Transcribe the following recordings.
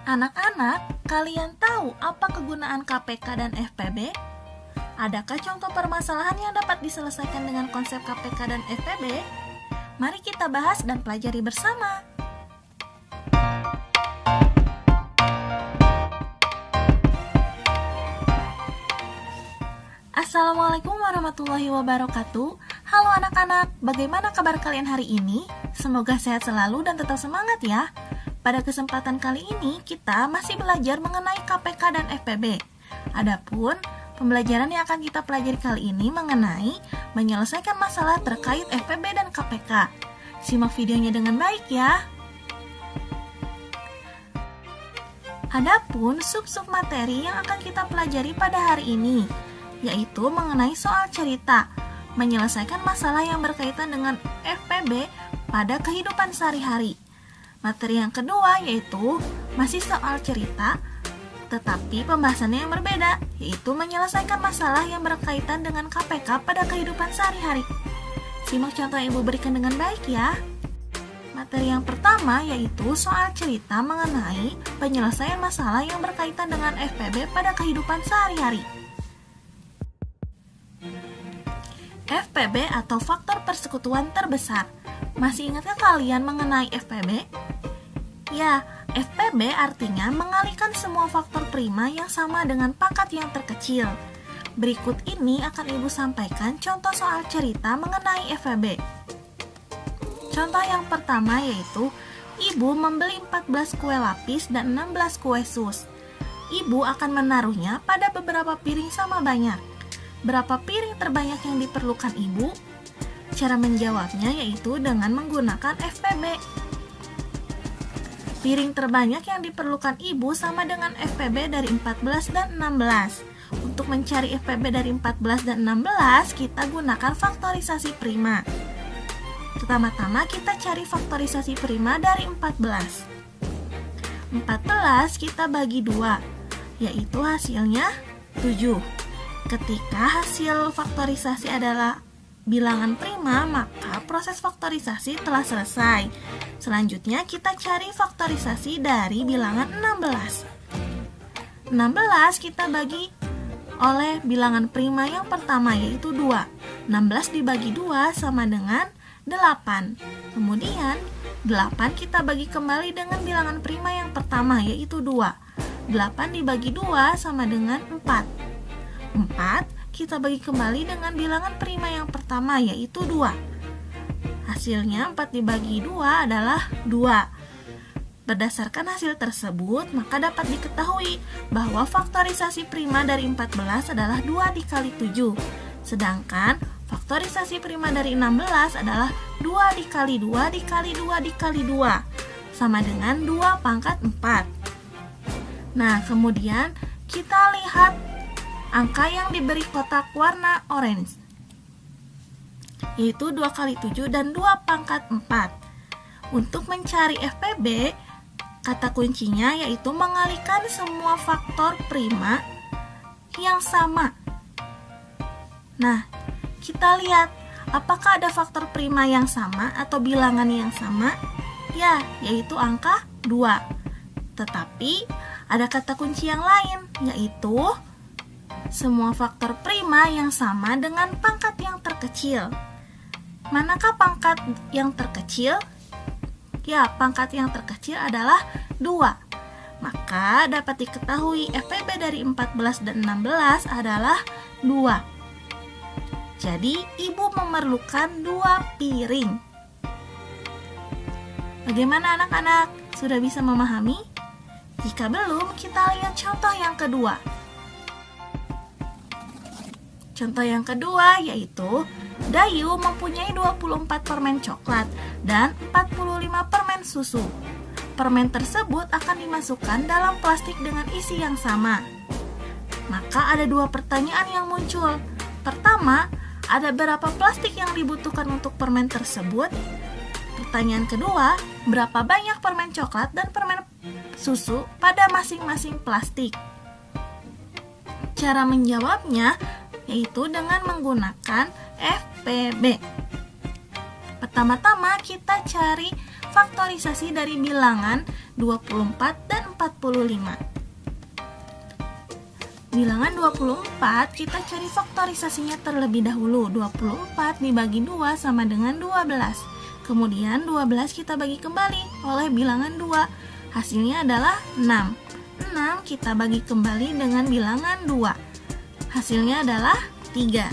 Anak-anak, kalian tahu apa kegunaan KPK dan FPB? Adakah contoh permasalahan yang dapat diselesaikan dengan konsep KPK dan FPB? Mari kita bahas dan pelajari bersama. Assalamualaikum warahmatullahi wabarakatuh. Halo anak-anak, bagaimana kabar kalian hari ini? Semoga sehat selalu dan tetap semangat ya. Pada kesempatan kali ini, kita masih belajar mengenai KPK dan FPB. Adapun, pembelajaran yang akan kita pelajari kali ini mengenai menyelesaikan masalah terkait FPB dan KPK. Simak videonya dengan baik ya. Adapun sub-sub materi yang akan kita pelajari pada hari ini, yaitu mengenai soal cerita, menyelesaikan masalah yang berkaitan dengan FPB pada kehidupan sehari-hari. Materi yang kedua yaitu masih soal cerita, tetapi pembahasannya yang berbeda, yaitu menyelesaikan masalah yang berkaitan dengan KPK pada kehidupan sehari-hari. Simak contoh yang Ibu berikan dengan baik ya. Materi yang pertama yaitu soal cerita mengenai penyelesaian masalah yang berkaitan dengan FPB pada kehidupan sehari-hari. FPB atau faktor persekutuan terbesar. Masih ingatkah kalian mengenai FPB? Ya, FPB artinya mengalihkan semua faktor prima yang sama dengan pangkat yang terkecil. Berikut ini akan Ibu sampaikan contoh soal cerita mengenai FPB. Contoh yang pertama yaitu, Ibu membeli 14 kue lapis dan 16 kue sus. Ibu akan menaruhnya pada beberapa piring sama banyak. Berapa piring terbanyak yang diperlukan Ibu? Cara menjawabnya yaitu dengan menggunakan FPB. Piring terbanyak yang diperlukan Ibu sama dengan FPB dari 14 dan 16. Untuk mencari FPB dari 14 dan 16, kita gunakan faktorisasi prima. Pertama-tama kita cari faktorisasi prima dari 14. 14 kita bagi 2, yaitu hasilnya 7. Ketika hasil faktorisasi adalah bilangan prima, maka proses faktorisasi telah selesai. Selanjutnya kita cari faktorisasi dari bilangan 16. 16 kita bagi oleh bilangan prima yang pertama yaitu 2. 16 dibagi 2 sama dengan 8. Kemudian 8 kita bagi kembali dengan bilangan prima yang pertama yaitu 2. 8 dibagi 2 sama dengan 4. 4 kita bagi kembali dengan bilangan prima yang pertama yaitu 2. Hasilnya 4 dibagi 2 adalah 2. Berdasarkan hasil tersebut, maka dapat diketahui bahwa faktorisasi prima dari 14 adalah 2 dikali 7. Sedangkan faktorisasi prima dari 16 adalah 2 dikali 2 dikali 2 dikali 2 sama dengan 2 pangkat 4. Nah, kemudian kita lihat angka yang diberi kotak warna orange, yaitu 2 kali 7 dan 2 pangkat 4. Untuk mencari FPB, kata kuncinya yaitu mengalihkan semua faktor prima yang sama. Nah, kita lihat apakah ada faktor prima yang sama atau bilangan yang sama? Ya, yaitu angka 2. Tetapi ada kata kunci yang lain, yaitu semua faktor prima yang sama dengan pangkat yang terkecil. Manakah pangkat yang terkecil? Ya, pangkat yang terkecil adalah 2. Maka dapat diketahui FPB dari 14 dan 16 adalah 2. Jadi, Ibu memerlukan 2 piring. Bagaimana anak-anak? Sudah bisa memahami? Jika belum, kita lihat contoh yang kedua. Contoh yang kedua yaitu Dayu mempunyai 24 permen coklat dan 45 permen susu. Permen tersebut akan dimasukkan dalam plastik dengan isi yang sama. Maka ada 2 pertanyaan yang muncul. Pertama, ada berapa plastik yang dibutuhkan untuk permen tersebut? Pertanyaan kedua, berapa banyak permen coklat dan permen susu pada masing-masing plastik? Cara menjawabnya yaitu dengan menggunakan FPB. Pertama-tama kita cari faktorisasi dari bilangan 24, dan 45. Bilangan 24 kita cari faktorisasinya terlebih dahulu. 24 dibagi 2 sama dengan 12. Kemudian 12 kita bagi kembali oleh bilangan 2. Hasilnya adalah 6. 6 kita bagi kembali dengan bilangan 2. Hasilnya adalah 3.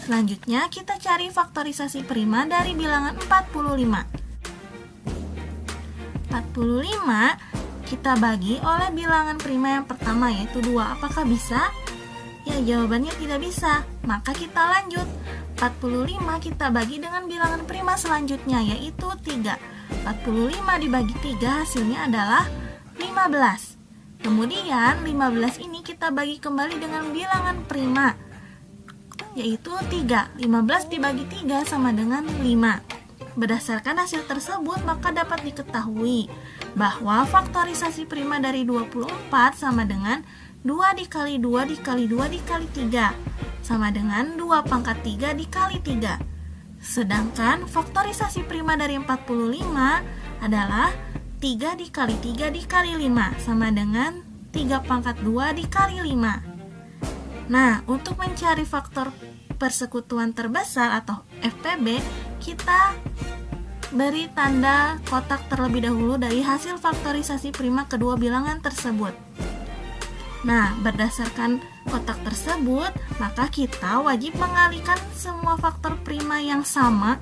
Selanjutnya kita cari faktorisasi prima dari bilangan 45. 45 kita bagi oleh bilangan prima yang pertama yaitu 2. Apakah bisa? Ya, jawabannya tidak bisa. Maka kita lanjut. 45 kita bagi dengan bilangan prima selanjutnya yaitu 3. 45 dibagi 3 hasilnya adalah 15. Kemudian 15 ini kita bagi kembali dengan bilangan prima yaitu 3. 15 dibagi 3 sama dengan 5. Berdasarkan hasil tersebut maka dapat diketahui bahwa faktorisasi prima dari 24 sama dengan 2 dikali 2 dikali 2 dikali 3 sama dengan 2 pangkat 3 dikali 3. Sedangkan faktorisasi prima dari 45 adalah 3 dikali 3 dikali 5 sama dengan 3 pangkat 2 dikali 5. Nah, untuk mencari faktor persekutuan terbesar atau FPB, kita beri tanda kotak terlebih dahulu dari hasil faktorisasi prima kedua bilangan tersebut. Nah, berdasarkan kotak tersebut, maka kita wajib mengalihkan semua faktor prima yang sama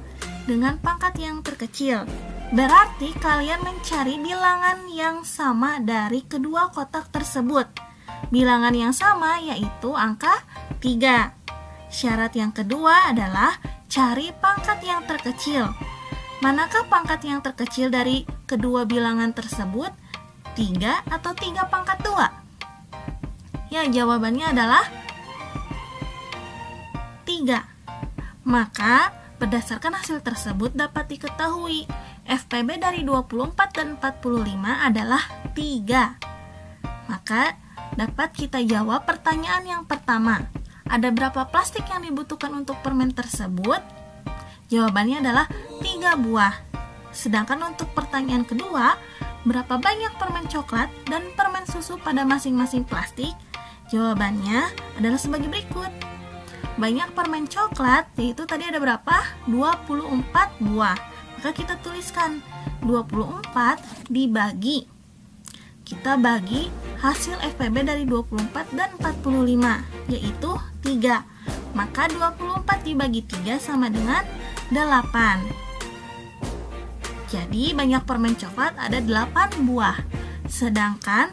dengan pangkat yang terkecil. Berarti kalian mencari bilangan yang sama dari kedua kotak tersebut. Bilangan yang sama yaitu angka 3. Syarat yang kedua adalah cari pangkat yang terkecil. Manakah pangkat yang terkecil dari kedua bilangan tersebut? 3 atau 3 pangkat 2? Ya, jawabannya adalah 3. Maka berdasarkan hasil tersebut dapat diketahui FPB dari 24 dan 45 adalah 3. Maka dapat kita jawab pertanyaan yang pertama. Ada berapa plastik yang dibutuhkan untuk permen tersebut? Jawabannya adalah 3 buah. Sedangkan untuk pertanyaan kedua, berapa banyak permen coklat dan permen susu pada masing-masing plastik? Jawabannya adalah sebagai berikut. Banyak permen coklat, yaitu tadi ada berapa? 24 buah. Maka kita tuliskan 24 dibagi. Kita bagi hasil FPB dari 24 dan 45, yaitu 3. Maka 24 dibagi 3 sama dengan 8. Jadi banyak permen coklat ada 8 buah. Sedangkan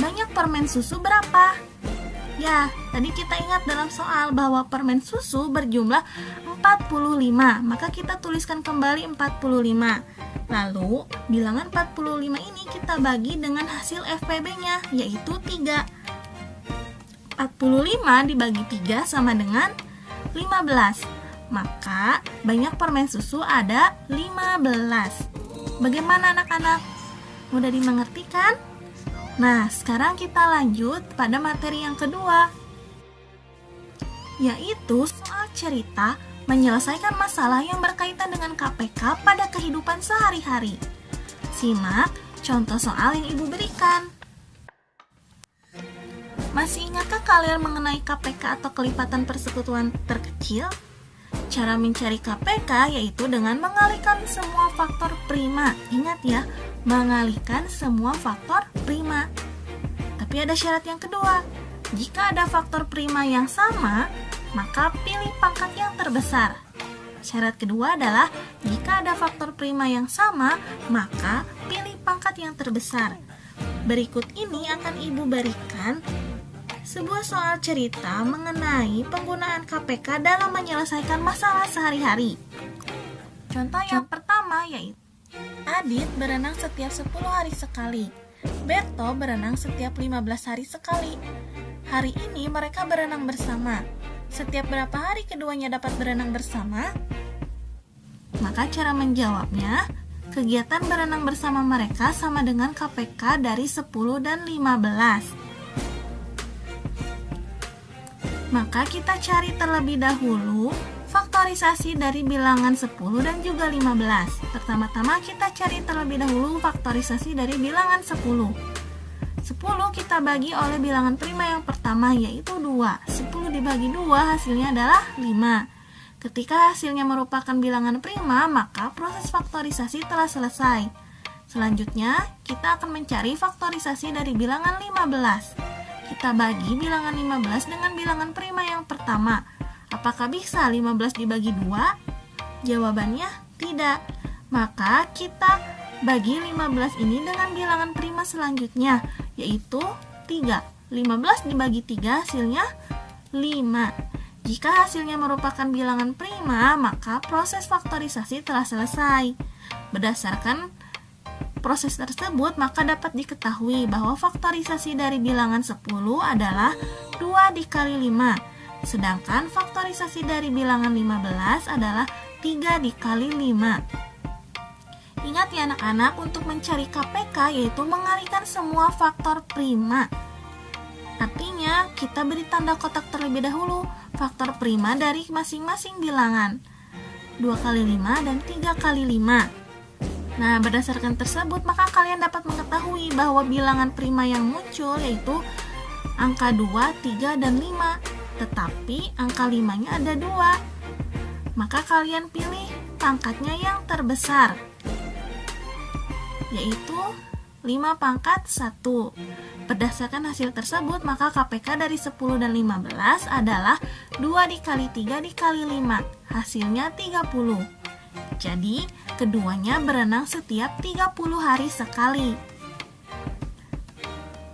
banyak permen susu berapa? Ya, tadi kita ingat dalam soal bahwa permen susu berjumlah 45, maka kita tuliskan kembali 45. Lalu, bilangan 45 ini kita bagi dengan hasil FPB-nya, yaitu 3. 45 dibagi 3 sama dengan 15. Maka, banyak permen susu ada 15. Bagaimana anak-anak? Mudah dimengerti kan? Nah, sekarang kita lanjut pada materi yang kedua, yaitu soal cerita menyelesaikan masalah yang berkaitan dengan KPK pada kehidupan sehari-hari. Simak contoh soal yang Ibu berikan. Masih ingatkah kalian mengenai KPK atau kelipatan persekutuan terkecil? Cara mencari KPK yaitu dengan mengalihkan semua faktor prima. Ingat ya, mengalihkan semua faktor prima. Tapi ada syarat yang kedua. Jika ada faktor prima yang sama, maka pilih pangkat yang terbesar. Syarat kedua adalah jika ada faktor prima yang sama, maka pilih pangkat yang terbesar. Berikut ini akan Ibu berikan sebuah soal cerita mengenai penggunaan KPK dalam menyelesaikan masalah sehari-hari. Contoh yang pertama yaitu Adit berenang setiap 10 hari sekali. Berto berenang setiap 15 hari sekali. Hari ini mereka berenang bersama. Setiap berapa hari keduanya dapat berenang bersama? Maka cara menjawabnya, kegiatan berenang bersama mereka sama dengan KPK dari 10 dan 15. Maka kita cari terlebih dahulu faktorisasi dari bilangan 10 dan juga 15. Pertama-tama kita cari terlebih dahulu faktorisasi dari bilangan 10. 10 kita bagi oleh bilangan prima yang pertama, yaitu 2. 10 dibagi 2 hasilnya adalah 5. Ketika hasilnya merupakan bilangan prima, maka proses faktorisasi telah selesai. Selanjutnya, kita akan mencari faktorisasi dari bilangan 15. Kita bagi bilangan 15 dengan bilangan prima yang pertama. Apakah bisa 15 dibagi 2? Jawabannya tidak. Maka kita bagi 15 ini dengan bilangan prima selanjutnya, yaitu 3. 15 dibagi 3 hasilnya 5. Jika hasilnya merupakan bilangan prima, maka proses faktorisasi telah selesai. Berdasarkan proses tersebut, maka dapat diketahui bahwa faktorisasi dari bilangan 10 adalah 2 dikali 5. Sedangkan faktorisasi dari bilangan 15 adalah 3 dikali 5. Ingat ya anak-anak, untuk mencari KPK yaitu mengalihkan semua faktor prima. Artinya, kita beri tanda kotak terlebih dahulu faktor prima dari masing-masing bilangan. 2 kali 5 dan 3 kali 5. Nah, berdasarkan tersebut, maka kalian dapat mengetahui bahwa bilangan prima yang muncul yaitu angka 2, 3, dan 5. Tetapi angka 5-nya ada 2. Maka kalian pilih pangkatnya yang terbesar, yaitu 5 pangkat 1. Berdasarkan hasil tersebut, maka KPK dari 10 dan 15 adalah 2 dikali 3 dikali 5. Hasilnya 30. Jadi, keduanya berenang setiap 30 hari sekali.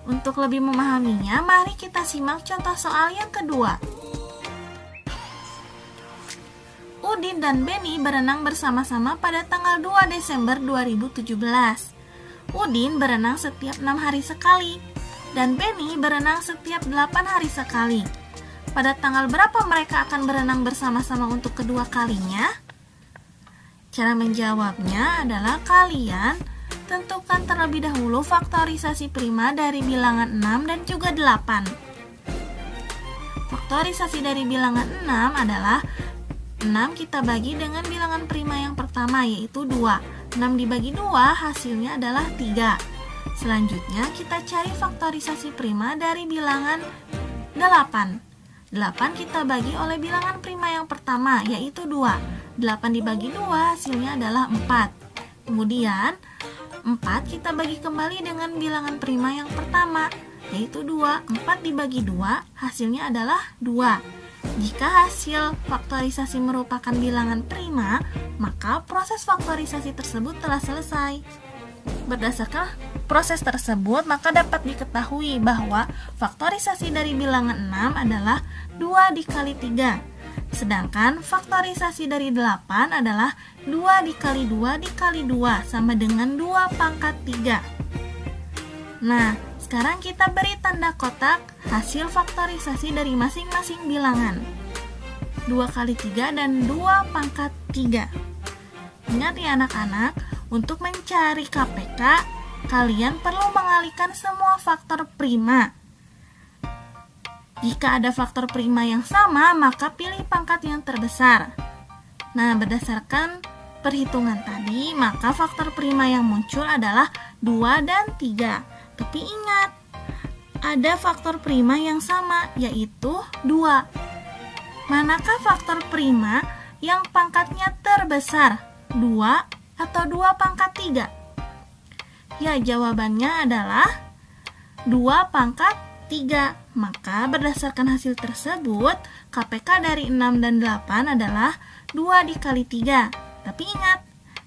Untuk lebih memahaminya, mari kita simak contoh soal yang kedua. Udin dan Beni berenang bersama-sama pada tanggal 2 Desember 2017. Udin berenang setiap 6 hari sekali, dan Beni berenang setiap 8 hari sekali. Pada tanggal berapa mereka akan berenang bersama-sama untuk kedua kalinya? Cara menjawabnya adalah kalian tentukan terlebih dahulu faktorisasi prima dari bilangan 6 dan juga 8. Faktorisasi dari bilangan 6 adalah 6 kita bagi dengan bilangan prima yang pertama, yaitu 2. 6 dibagi 2 hasilnya adalah 3. Selanjutnya kita cari faktorisasi prima dari bilangan 8. 8 kita bagi oleh bilangan prima yang pertama, yaitu 2. 8 dibagi 2 hasilnya adalah 4. Kemudian 4 kita bagi kembali dengan bilangan prima yang pertama, yaitu 2. 4 dibagi 2 hasilnya adalah 2. Jika hasil faktorisasi merupakan bilangan prima, maka proses faktorisasi tersebut telah selesai. Berdasarkan proses tersebut, maka dapat diketahui bahwa faktorisasi dari bilangan 6 adalah 2 dikali 3. Sedangkan faktorisasi dari 8 adalah 2 dikali 2 dikali 2 sama dengan 2 pangkat 3. Nah, sekarang kita beri tanda kotak hasil faktorisasi dari masing-masing bilangan. 2 kali 3 dan 2 pangkat 3. Ingat ya anak-anak, untuk mencari KPK, kalian perlu mengalihkan semua faktor prima. Jika ada faktor prima yang sama, maka pilih pangkat yang terbesar. Nah, berdasarkan perhitungan tadi, maka faktor prima yang muncul adalah 2 dan 3. Tapi ingat, ada faktor prima yang sama, yaitu 2. Manakah faktor prima yang pangkatnya terbesar? 2 atau 2 pangkat 3? Ya, jawabannya adalah 2 pangkat 3. Maka berdasarkan hasil tersebut, KPK dari 6 dan 8 adalah 2 dikali 3. Tapi ingat,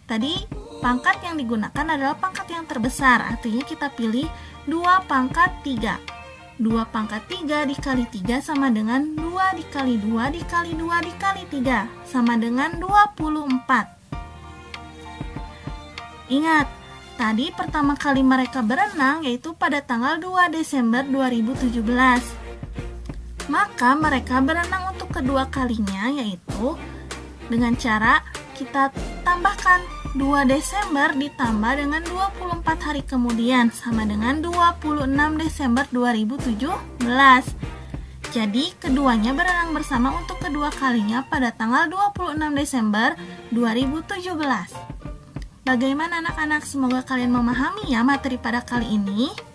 tadi pangkat yang digunakan adalah pangkat yang terbesar. Artinya kita pilih 2 pangkat 3. 2 pangkat 3 dikali 3 sama dengan 2 dikali 2 dikali 2 dikali 3 sama dengan 24. Ingat, tadi pertama kali mereka berenang yaitu pada tanggal 2 Desember 2017. Maka mereka berenang untuk kedua kalinya yaitu dengan cara kita tambahkan 2 Desember ditambah dengan 24 hari kemudian sama dengan 26 Desember 2017. Jadi, keduanya berenang bersama untuk kedua kalinya pada tanggal 26 Desember 2017. Bagaimana anak-anak? Semoga kalian memahami ya materi pada kali ini.